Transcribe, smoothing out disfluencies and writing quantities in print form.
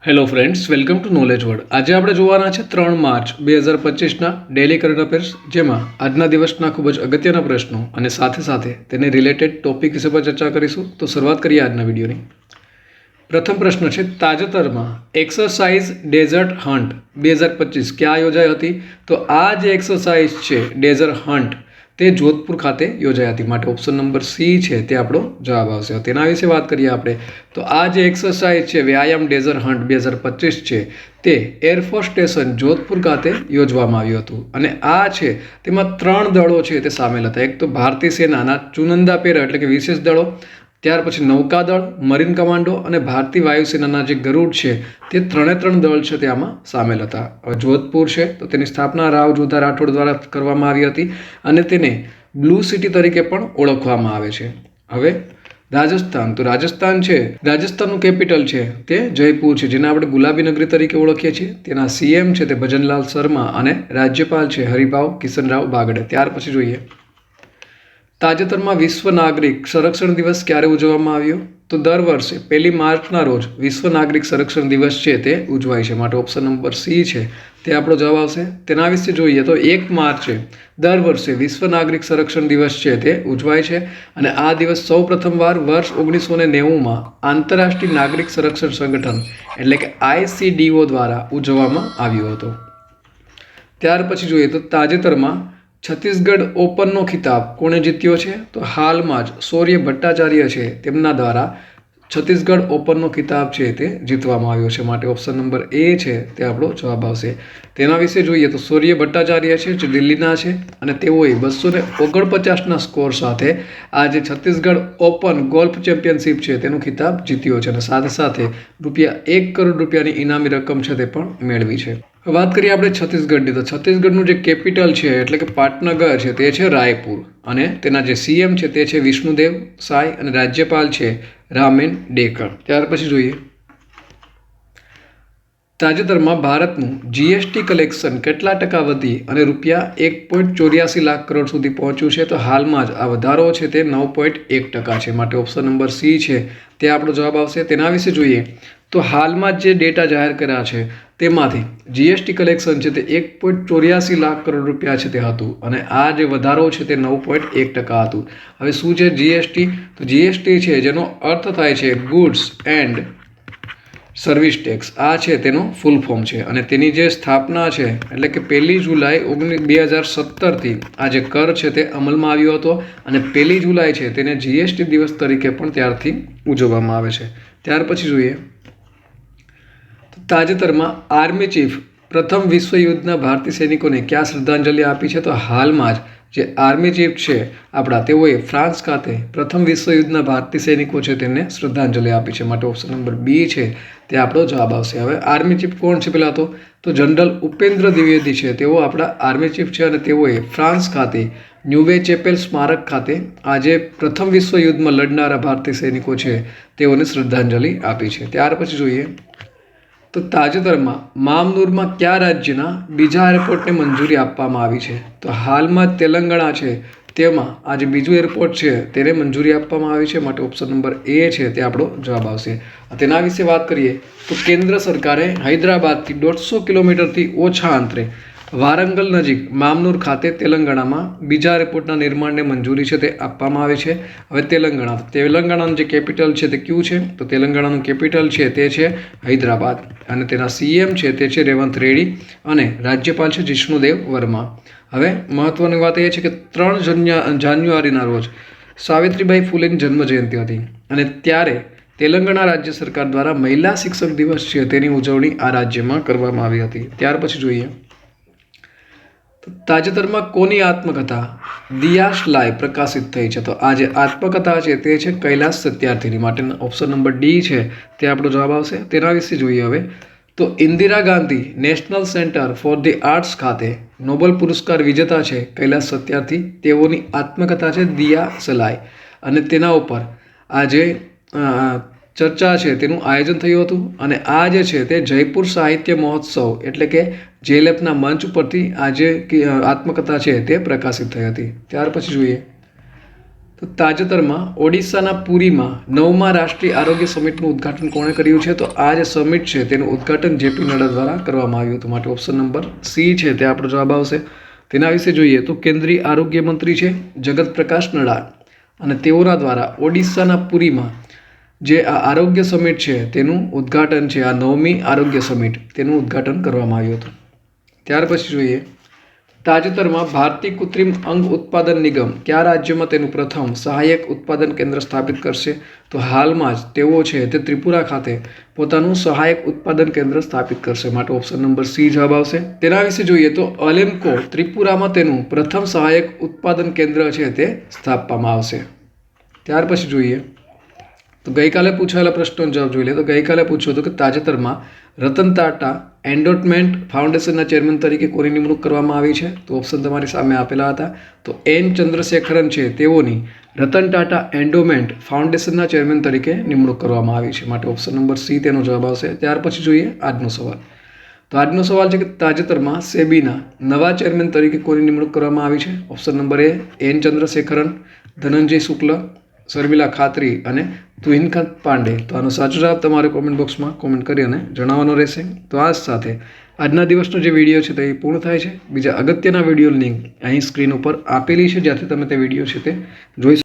Hello friends, welcome to knowledge word. આજે આપણે જોવાના છે 3 માર્ચ 2025ના ડેલી કરંટ અફેર્સ, જેમાં આજના દિવસના ખૂબ જ અગત્યના પ્રશ્નો અને સાથે સાથે તેને રિલેટેડ ટોપિક વિશે પર ચર્ચા કરીશું. તો શરૂઆત કરીએ આજના વિડીયોની. પ્રથમ પ્રશ્ન છે, તાજેતરમાં એક્સરસાઇઝ ડેઝર્ટ હન્ટ 2025 ક્યાં યોજાઈ હતી? તો આ જે એક્સરસાઇઝ છે ડેઝર્ટ હન્ટ તે જોધપુર ખાતે યોજાઈ હતી. માટે ઓપ્શન નંબર સી છે તે આપણો જવાબ આવશે. તેના વિશે વાત કરીએ આપણે તો આ જે એક્સરસાઇઝ છે વ્યાયામ ડેઝર્ટ હન્ટ 2025 છે તે એરફોર્સ સ્ટેશન જોધપુર ખાતે યોજવામાં આવ્યું હતું. અને આ છે તેમાં 3 દળો છે તે સામેલ હતા. એક તો ભારતીય સેનાના ચુનંદા પેરા એટલે કે વિશેષ દળો, ત્યાર પછી નૌકાદળ, મરીન કમાન્ડો અને ભારતીય વાયુસેનાના જે ગરુડ છે તે 3 દળ છે તે આમાં સામેલ હતા. હવે જોધપુર છે તો તેની સ્થાપના રાવ જોધા રાઠોડ દ્વારા કરવામાં આવી હતી અને તેને બ્લુ સિટી તરીકે પણ ઓળખવામાં આવે છે. હવે રાજસ્થાન, તો રાજસ્થાન છે, રાજસ્થાનનું કેપિટલ છે તે જયપુર છે, જેને આપણે ગુલાબી નગરી તરીકે ઓળખીએ છીએ. તેના સીએમ છે તે ભજનલાલ શર્મા અને રાજ્યપાલ છે હરિભાવ કિશનરાવ બાગડે. ત્યાર પછી જોઈએ, તાજેતરમાં વિશ્વ નાગરિક સંરક્ષણ દિવસ ક્યારે ઉજવવામાં આવ્યો? તો દર વર્ષે 1 માર્ચના રોજ વિશ્વ નાગરિક સંરક્ષણ દિવસ છે તે ઉજવાય છે. માટે ઓપ્શન નંબર સી છે તે આપણો જવાબ આવશે. તેના વિશે જોઈએ તો 1 માર્ચે દર વર્ષે વિશ્વ નાગરિક સંરક્ષણ દિવસ છે તે ઉજવાય છે અને આ દિવસ સૌ પ્રથમવાર વર્ષ 1990માં આંતરરાષ્ટ્રીય નાગરિક સંરક્ષણ સંગઠન એટલે કે ICDO દ્વારા ઉજવવામાં આવ્યો હતો. ત્યાર પછી જોઈએ તો તાજેતરમાં છત્તીસગઢ ઓપનનો ખિતાબ કોણે જીત્યો છે? તો હાલમાં જ શૌર્ય ભટ્ટાચાર્ય છે તેમના દ્વારા છત્તીસગઢ ઓપનનો ખિતાબ છે તે જીતવામાં આવ્યો છે. માટે ઓપ્શન નંબર એ છે તે આપણો જવાબ આવશે. તેના વિશે જોઈએ તો શૌર્ય ભટ્ટાચાર્ય છે જે દિલ્હીના છે અને તેઓએ 249ના સ્કોર સાથે આ જે છત્તીસગઢ ઓપન ગોલ્ફ ચેમ્પિયનશિપ છે તેનો ખિતાબ જીત્યો છે અને સાથે સાથે ₹1 કરોડ ઇનામી રકમ છે તે પણ મેળવી છે. વાત કરીએ આપણે છત્તીસગઢની, તો છત્તીસગઢનું જે કેપિટલ છે એટલે કે પાટનગર છે તે છે રાયપુર અને તેના જે સીએમ છે તે છે વિષ્ણુદેવ સાય અને રાજ્યપાલ છે રામેન ડેકર. ત્યાર પછી જોઈએ, તાજેતરમાં ભારતનું જીએસટી કલેક્શન કેટલા ટકા વધી અને ₹1.84 લાખ કરોડ સુધી પહોંચ્યું છે? તો હાલમાં જ આ વધારો છે તે 9.1% છે. માટે ઓપ્શન નંબર સી છે તે આપણો જવાબ આવશે. તેના વિશે જોઈએ તો હાલમાં જે ડેટા જાહેર કર્યા છે તેમાંથી જીએસટી કલેક્શન છે તે ₹1.84 લાખ કરોડ છે તે હતું અને આ જે વધારો છે તે 9.1% હતું. હવે શું છે જીએસટી? તો જીએસટી છે જેનો અર્થ થાય છે ગુડ્સ એન્ડ સર્વિસ ટેક્સ. આ છે તેનો ફૂલ ફોર્મ છે અને તેની જે સ્થાપના છે એટલે કે 1 જુલાઈ 2017થી આ જે કર છે તે અમલમાં આવ્યો હતો અને 1 જુલાઈ છે તેને જીએસટી દિવસ તરીકે પણ ત્યારથી ઉજવવામાં આવે છે. ત્યાર પછી જોઈએ, તાજેતરમાં આર્મી ચીફ પ્રથમ વિશ્વયુદ્ધના ભારતીય સૈનિકોને ક્યાં શ્રદ્ધાંજલિ આપી છે? તો હાલમાં જ જે આર્મી ચીફ છે આપણા તેઓએ ફ્રાન્સ ખાતે પ્રથમ વિશ્વયુદ્ધના ભારતીય સૈનિકો છે તેમને શ્રદ્ધાંજલિ આપી છે. માટે ઓપ્શન નંબર બી છે તે આપણો જવાબ આવશે. હવે આર્મી ચીફ કોણ છે પહેલાં તો જનરલ ઉપેન્દ્ર દ્વિવેદી છે, તેઓ આપણા આર્મી ચીફ છે અને તેઓએ ફ્રાન્સ ખાતે ન્યુવે ચેપેલ સ્મારક ખાતે આજે પ્રથમ વિશ્વયુદ્ધમાં લડનારા ભારતીય સૈનિકો છે તેઓને શ્રદ્ધાંજલિ આપી છે. ત્યાર પછી જોઈએ તો તાજેતરમાં મામનૂરમાં કયા રાજ્યના બીજા એરપોર્ટને મંજૂરી આપવામાં આવી છે? તો હાલમાં તેલંગાણા છે તેમાં આ જે બીજું એરપોર્ટ છે તેને મંજૂરી આપવામાં આવી છે. માટે ઓપ્શન નંબર એ છે તે આપણો જવાબ આવશે. તેના વિશે વાત કરીએ તો કેન્દ્ર સરકારે હૈદરાબાદથી 150 કિલોમીટરથી ઓછા અંતરે વારંગલ નજીક મામનૂર ખાતે તેલંગાણામાં બીજા એરપોર્ટના નિર્માણને મંજૂરી છે તે આપવામાં આવી છે. હવે તેલંગાણાનું જે કેપિટલ છે તે કયું છે? તો તેલંગાણાનું કેપિટલ છે તે છે હૈદરાબાદ અને તેના સીએમ છે તે છે રેવંત રેડ્ડી અને રાજ્યપાલ છે જિષ્ણુદેવ વર્મા. હવે મહત્વની વાત એ છે કે 3 જાન્યુઆરીના રોજ સાવિત્રીબાઈ ફૂલેની જન્મજયંતિ હતી અને ત્યારે તેલંગાણા રાજ્ય સરકાર દ્વારા મહિલા શિક્ષક દિવસ છે તેની ઉજવણી આ રાજ્યમાં કરવામાં આવી હતી. ત્યાર પછી જોઈએ, તાજેતરમાં કોની આત્મકથા દિયાશલાઈ પ્રકાશિત થઈ છે? તો આ જે આત્મકથા છે તે છે કૈલાશ સત્યાર્થીની. માટે ઓપ્શન નંબર ડી છે તે આપણો જવાબ આવશે. તેના વિશે જોઈએ હવે તો Indira Gandhi national centre for the arts ખાતે નોબેલ પુરસ્કાર વિજેતા છે કૈલાશ સત્યાર્થી, તેઓની આત્મકથા છે દિયાશલાઈ અને તેના ઉપર આ જે ચર્ચા છે તેનું આયોજન થયું હતું અને આ જે છે તે જયપુર સાહિત્ય મહોત્સવ એટલે કે JLFના મંચ ઉપરથી આ જે આત્મકથા છે તે પ્રકાશિત થઈ હતી. ત્યાર પછી જોઈએ તો તાજેતરમાં ઓડિશાના પુરીમાં 9મા રાષ્ટ્રીય આરોગ્ય સમિટનું ઉદ્ઘાટન કોણે કર્યું છે? તો આ જે સમિટ છે તેનું ઉદ્ઘાટન જેપી નડ્ડા દ્વારા કરવામાં આવ્યું હતું. માટે ઓપ્શન નંબર સી છે તે આપણો જવાબ આવશે. તેના વિશે જોઈએ તો કેન્દ્રીય આરોગ્ય મંત્રી છે જગત પ્રકાશ નડ્ડા અને તેઓના દ્વારા ઓડિશાના પુરીમાં જે આ આરોગ્ય સમિટ છે તેનું ઉદ્ઘાટન છે, આ 9મી આરોગ્ય સમિટ તેનું ઉદ્ઘાટન કરવામાં આવ્યું હતું. ત્યાર પછી જોઈએ તાજેતરમાં ભારતીય કૃત્રિમ અંગ ઉત્પાદન નિગમ કયા રાજ્યમાં તેનું પ્રથમ સહાયક ઉત્પાદન કેન્દ્ર સ્થાપિત કરશે? તો હાલમાં જ તેઓ છે તે ત્રિપુરા ખાતે પોતાનું સહાયક ઉત્પાદન કેન્દ્ર સ્થાપિત કરશે. માટે ઓપ્શન નંબર સી જવાબ આવશે. તેના વિશે જોઈએ તો અલેમ્કો ત્રિપુરામાં તેનું પ્રથમ સહાયક ઉત્પાદન કેન્દ્ર છે તે સ્થાપવામાં આવશે. ત્યાર પછી જોઈએ તો ગઈકાલે પૂછાયેલા પ્રશ્નોનો જવાબ જોઈ લે. તો ગઈકાલે પૂછ્યું હતું કે તાજેતરમાં રતન ટાટા એન્ડોટમેન્ટ ફાઉન્ડેશનના ચેરમેન તરીકે કોની નિમણૂક કરવામાં આવી છે? તો ઓપ્શન તમારી સામે આપેલા હતા. તો એન ચંદ્રશેખરન છે તેઓની રતન ટાટા એન્ડોમેન્ટ ફાઉન્ડેશનના ચેરમેન તરીકે નિમણૂક કરવામાં આવી છે. માટે ઓપ્શન નંબર સી તેનો જવાબ આવશે. ત્યાર પછી જોઈએ આજનો સવાલ. તો આજનો સવાલ છે કે તાજેતરમાં સેબીના નવા ચેરમેન તરીકે કોની નિમણૂક કરવામાં આવી છે? Option number A N Chandrasekaran, Dhananjay શુક્લ, શર્મિલા ખાતરી અને તુહિનકાંત પાંડે. તો આનો સાચો જવાબ તમારે કોમેન્ટ બોક્સમાં કોમેન્ટ કરી અને જણાવવાનો રહેશે. તો આ સાથે આજના દિવસનો જે વિડીયો છે તે પૂર્ણ થાય છે. બીજા અગત્યના વિડીયો લિંક અહીં સ્ક્રીન ઉપર આપેલી છે, જ્યાંથી તમે તે વિડીયો છે તે જોઈ